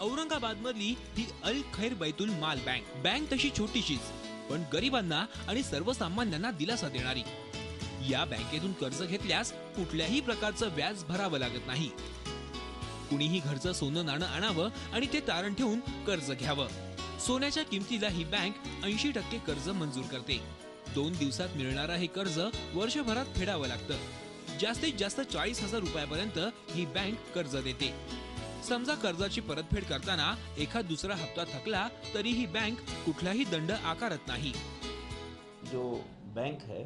औरंगाबाद मधली ही अल खैर बैतुल माल बँक तशी छोटीशीच, पण गरिबांना आणि सर्वसामान्यांना दिलासा देणारी. या बँकेतून कर्ज घेतल्यास कुठल्याही प्रकारचं व्याज भरावं लागत नाही. कुणीही घरचं सोनं नाणं आणावं आणि ते तारण ठेवून कर्ज घ्यावं. सोन्याच्या किमतीला ही बँक 80% कर्ज मंजूर करते. 2 दिवसात मिळणारं हे कर्ज वर्षभरात फेडावं लागतं. जास्तीत जास्त 40,000 रुपयापर्यंत ही बँक कर्ज देते. समजा कर्जाची परतफेड करताना एखाद दुसरा हप्ता थकला तरी ही बँक कुठलाही दंड आकारत नाही. जो बैंक है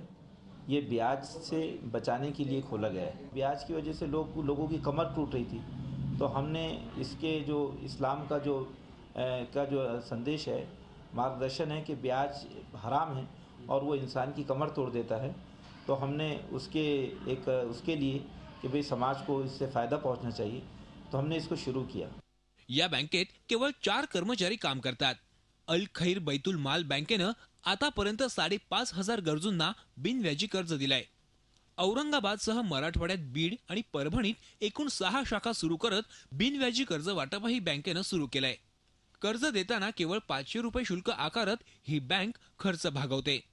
ये ब्याज से बचाने के लिए खोला गया है. ब्याज की वजह से लोगों की कमर टूट रही थी, तो हमने इसके जो इस्लाम का जो संदेश है, मार्गदर्शन है कि ब्याज हराम है और वो इंसान की कमर तोड़ देता है. तो हमने उसके लिए कि भाई समाज को इससे फ़ायदा पहुंचना चाहिए, तो हमने इसको शुरू किया. या बँकेत केवळ 4 कर्मचारी काम करतात. अल खैर बैतुल माल बँकेनं आतापर्यंत 5,500 गरजूंना बिनव्याजी कर्ज दिलाय. औरंगाबादसह मराठवाड्यात बीड आणि परभणीत एकूण 6 शाखा सुरू करत बिनव्याजी कर्ज वाटपही बँकेनं सुरू केलंय. कर्ज देताना केवळ 500 रुपये शुल्क आकारत ही बँक खर्च भागवते.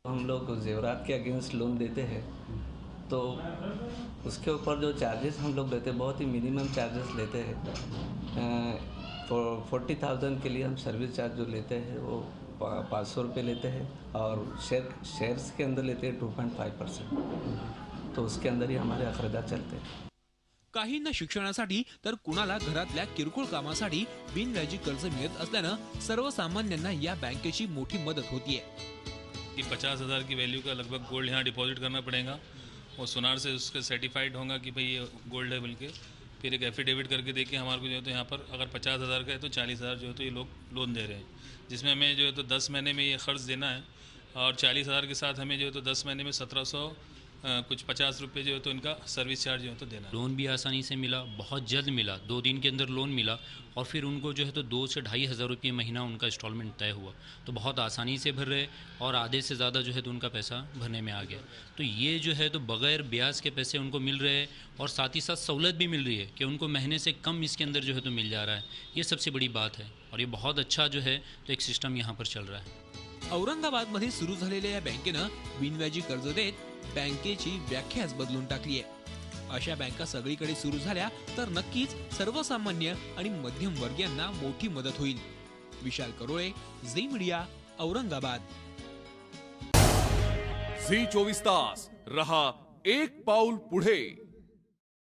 हम लोग जेवरात के अगेंस्ट लोन देते हैं, तो उसके ऊपर जो चार्जेस हम लोग लेते हैं बहुत ही मिनिमम चार्जेस लेते हैं. 40,000 के लिए हम सर्विस चार्ज जो लेते हैं वो 500 रुपये लेते हैं और शेयर्स के अंदर लेते हैं 2.5%. तो उसके अंदर ही हमारे अखराजात चलते हैं. काहींना शिक्षणासाठी तर कुणाला घरातल्या किरकोळ कामासाठी बिनव्याजी कर्ज मिळत असल्यानं सर्वसामान्यांना या बँकेची मोठी मदत होतीये. कि 50,000 की वैल्यू का लगभग गोल्ड यहाँ डिपॉजिट करना पड़ेगा और सुनार से उसके सर्टिफाइड होगा कि भाई ये गोल्ड है, बल्कि फिर एक एफिडेविट करके देके हमारे को जो है तो यहाँ पर अगर 50,000 का है तो 40,000 जो है तो ये लोग लोन दे रहे हैं, जिसमें हमें जो है तो 10 महीने में ये खर्च देना है और 40,000 के साथ हमें जो है तो 10 महीने में 1700 कुछ 50 रुपये जो है तो इनका सर्विस चार्ज जो है तो देना है. लोन भी आसानी से मिला, बहुत जल्द मिला, 2 दिन के अंदर लोन मिला और फिर उनको जो है तो 2 से 2,500 रुपये महीना उनका इंस्टॉलमेंट तय हुआ. तो बहुत आसानी से भर रहे और आधे से ज़्यादा जो है तो उनका पैसा भरने में आ गया. तो ये जो है तो बगैर ब्याज के पैसे उनको मिल रहे हैं और साथ ही साथ सहूलत भी मिल रही है कि उनको महीने से कम इसके अंदर जो है तो मिल जा रहा है. ये सबसे बड़ी बात है और ये बहुत अच्छा जो है तो एक सिस्टम यहाँ पर चल रहा है. औरंगाबादमध्ये सुरू झालेल्या या बँकेनं बिनव्याजी कर्ज देत बँकेची व्याख्याच बदलून टाकली आहे. अशा बँका सगळीकडे सुरू झाल्या तर नक्कीच सर्वसामान्य आणि मध्यम वर्गीयांना मोठी मदत होईल. विशाल करोळे, झी मीडिया, औरंगाबाद. झी 24 तास रहा एक पाऊल पुढे.